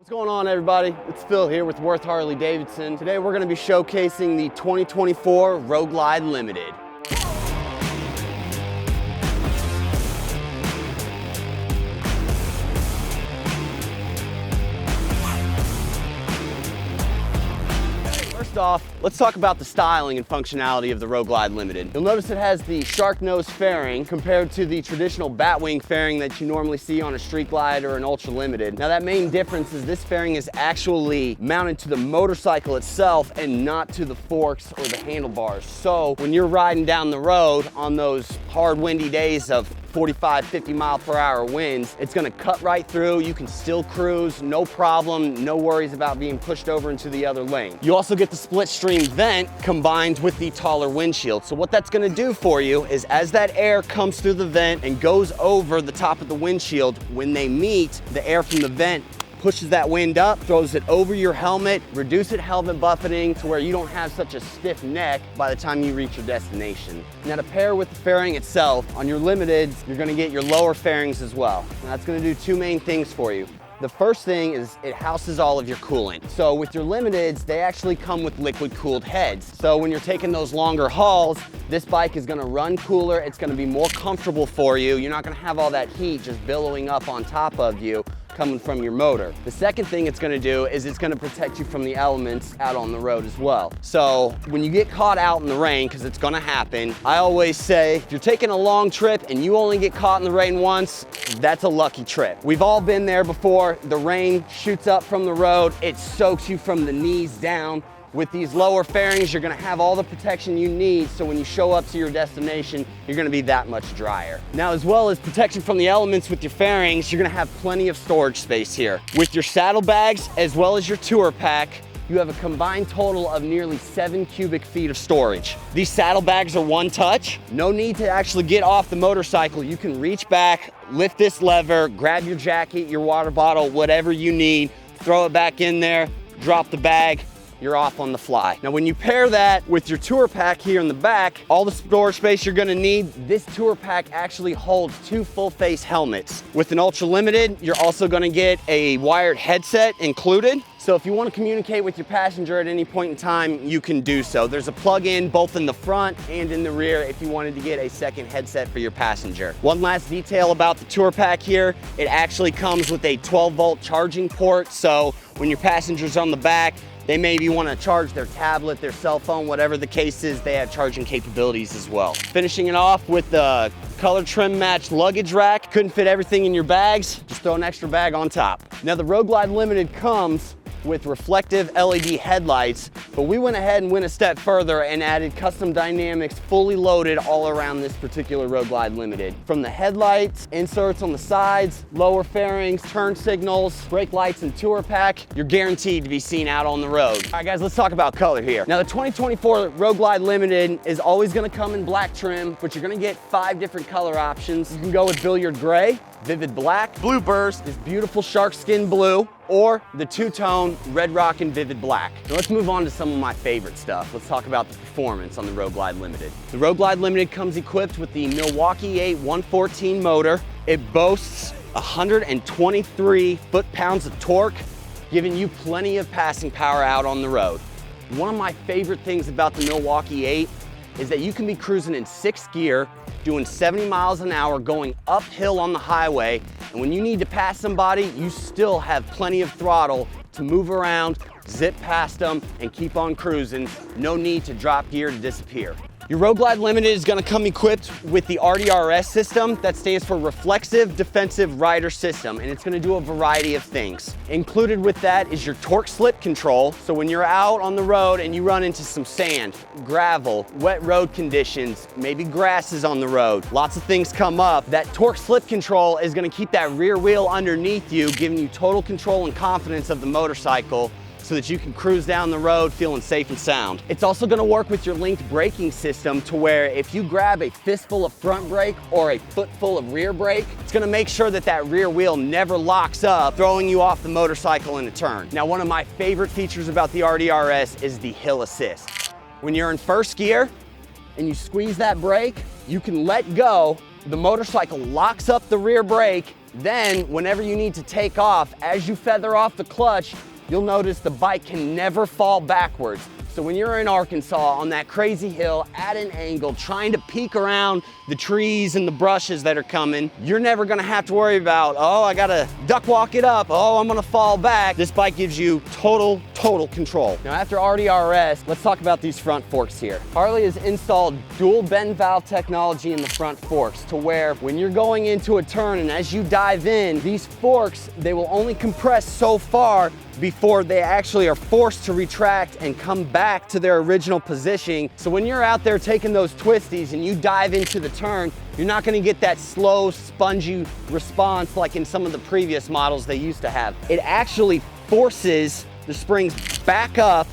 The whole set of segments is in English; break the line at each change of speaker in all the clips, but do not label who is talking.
What's going on, everybody? It's Phil here with Worth Harley-Davidson. Today we're going to be showcasing the 2024 Road Glide Limited. First off, let's talk about the styling and functionality of the Road Glide Limited. You'll notice it has the shark nose fairing compared to the traditional batwing fairing that you normally see on a street glide or an ultra limited. Now that main difference is this fairing is actually mounted to the motorcycle itself and not to the forks or the handlebars. So when you're riding down the road on those hard windy days of 45, 50 mile per hour winds, it's gonna cut right through. You can still cruise, no problem, no worries about being pushed over into the other lane. You also get the split stream vent combined with the taller windshield. So what that's gonna do for you is as that air comes through the vent and goes over the top of the windshield, when they meet, the air from the vent pushes that wind up, throws it over your helmet, reduces helmet buffeting to where you don't have such a stiff neck by the time you reach your destination. Now to pair with the fairing itself, on your limiteds, you're gonna get your lower fairings as well. Now that's gonna do two main things for you. The first thing is it houses all of your coolant. So with your limiteds, they actually come with liquid cooled heads. So when you're taking those longer hauls, this bike is gonna run cooler, it's gonna be more comfortable for you. You're not gonna have all that heat just billowing up on top of you coming from your motor. The second thing it's gonna do is it's gonna protect you from the elements out on the road as well. So when you get caught out in the rain, because it's gonna happen, I always say, if you're taking a long trip and you only get caught in the rain once, that's a lucky trip. We've all been there before. The rain shoots up from the road, it soaks you from the knees down. With these lower fairings, you're gonna have all the protection you need, so when you show up to your destination, you're gonna be that much drier. Now, as well as protection from the elements with your fairings, you're gonna have plenty of storage space here. With your saddlebags, as well as your tour pack, you have a combined total of nearly 7 cubic feet of storage. These saddlebags are one touch. No need to actually get off the motorcycle. You can reach back, lift this lever, grab your jacket, your water bottle, whatever you need, throw it back in there, drop the bag, you're off on the fly. Now, when you pair that with your tour pack here in the back, all the storage space you're gonna need, this tour pack actually holds 2 full face helmets. With an Ultra Limited, you're also gonna get a wired headset included. So if you wanna communicate with your passenger at any point in time, you can do so. There's a plug-in both in the front and in the rear if you wanted to get a second headset for your passenger. One last detail about the tour pack here, it actually comes with a 12-volt charging port. So when your passenger's on the back, they maybe want to charge their tablet, their cell phone, whatever the case is, they have charging capabilities as well. Finishing it off with the color trim matched luggage rack. Couldn't fit everything in your bags, just throw an extra bag on top. Now the Road Glide Limited comes with reflective LED headlights, but we went ahead and went a step further and added custom dynamics fully loaded all around this particular Road Glide Limited. From the headlights, inserts on the sides, lower fairings, turn signals, brake lights, and tour pack, you're guaranteed to be seen out on the road. All right guys, let's talk about color here. Now the 2024 Road Glide Limited is always gonna come in black trim, but you're gonna get 5 different color options. You can go with billiard gray, vivid black, blue burst, this beautiful shark skin blue, or the two-tone red rock and vivid black. Now let's move on to some of my favorite stuff. Let's talk about the performance on the Road Glide Limited. The Road Glide Limited comes equipped with the Milwaukee 8 114 motor. It boasts 123 foot-pounds of torque, giving you plenty of passing power out on the road. One of my favorite things about the Milwaukee 8 is that you can be cruising in 6th gear, doing 70 miles an hour, going uphill on the highway, and when you need to pass somebody, you still have plenty of throttle to move around, zip past them, and keep on cruising. No need to drop gear to disappear. Your Road Glide Limited is gonna come equipped with the RDRS system. That stands for Reflexive Defensive Rider System, and it's gonna do a variety of things. Included with that is your torque slip control. So when you're out on the road and you run into some sand, gravel, wet road conditions, maybe grasses on the road, lots of things come up, that torque slip control is gonna keep that rear wheel underneath you, giving you total control and confidence of the motorcycle, so that you can cruise down the road feeling safe and sound. It's also gonna work with your linked braking system to where if you grab a fistful of front brake or a footful of rear brake, it's gonna make sure that that rear wheel never locks up, throwing you off the motorcycle in a turn. Now, one of my favorite features about the RDRS is the hill assist. When you're in 1st gear and you squeeze that brake, you can let go, the motorcycle locks up the rear brake, Then, whenever you need to take off, as you feather off the clutch, you'll notice the bike can never fall backwards. So when you're in Arkansas on that crazy hill at an angle, trying to peek around the trees and the brushes that are coming, you're never gonna have to worry about, oh, I gotta duck walk it up, oh, I'm gonna fall back. This bike gives you total control. Now after RDRS, let's talk about these front forks here. Harley has installed dual bend valve technology in the front forks to where when you're going into a turn and as you dive in, these forks, they will only compress so far before they actually are forced to retract and come back to their original positioning. So when you're out there taking those twisties and you dive into the turn, you're not gonna get that slow, spongy response like in some of the previous models they used to have. It actually forces the springs back up,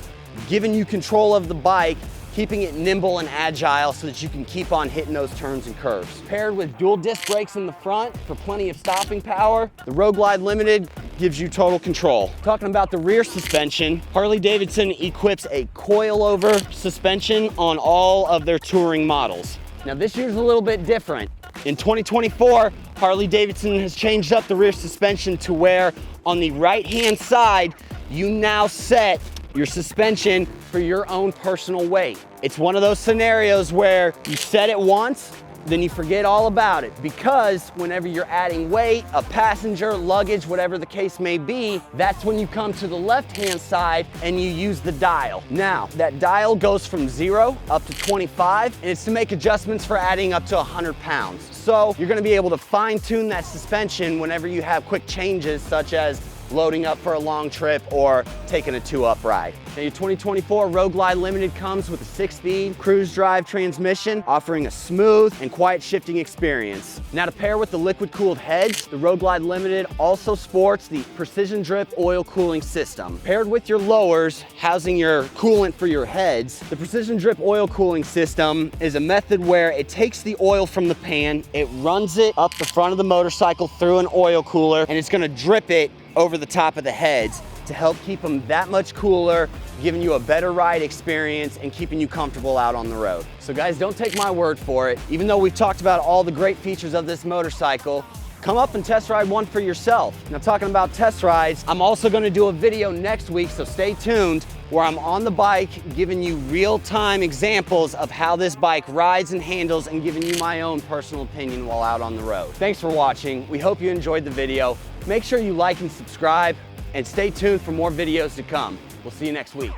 giving you control of the bike, keeping it nimble and agile so that you can keep on hitting those turns and curves. Paired with dual disc brakes in the front for plenty of stopping power, the Road Glide Limited gives you total control. Talking about the rear suspension, Harley-Davidson equips a coil-over suspension on all of their touring models. Now this year's a little bit different. In 2024, Harley-Davidson has changed up the rear suspension to where on the right-hand side, you now set your suspension for your own personal weight. It's one of those scenarios where you set it once, then you forget all about it, because whenever you're adding weight, a passenger, luggage, whatever the case may be, that's when you come to the left-hand side and you use the dial. Now, that dial goes from 0 up to 25, and it's to make adjustments for adding up to 100 pounds. So you're gonna be able to fine-tune that suspension whenever you have quick changes, such as loading up for a long trip or taking a 2-up ride. Now your 2024 Road Glide Limited comes with a 6-speed cruise drive transmission, offering a smooth and quiet shifting experience. Now to pair with the liquid cooled heads, the Road Glide Limited also sports the precision drip oil cooling system. Paired with your lowers, housing your coolant for your heads, the precision drip oil cooling system is a method where it takes the oil from the pan, it runs it up the front of the motorcycle through an oil cooler, and it's gonna drip it over the top of the heads to help keep them that much cooler, giving you a better ride experience and keeping you comfortable out on the road. So guys, don't take my word for it. Even though we've talked about all the great features of this motorcycle, come up and test ride one for yourself. Now talking about test rides, I'm also gonna do a video next week, so stay tuned, where I'm on the bike giving you real-time examples of how this bike rides and handles and giving you my own personal opinion while out on the road. Thanks for watching. We hope you enjoyed the video. Make sure you like and subscribe, and stay tuned for more videos to come. We'll see you next week.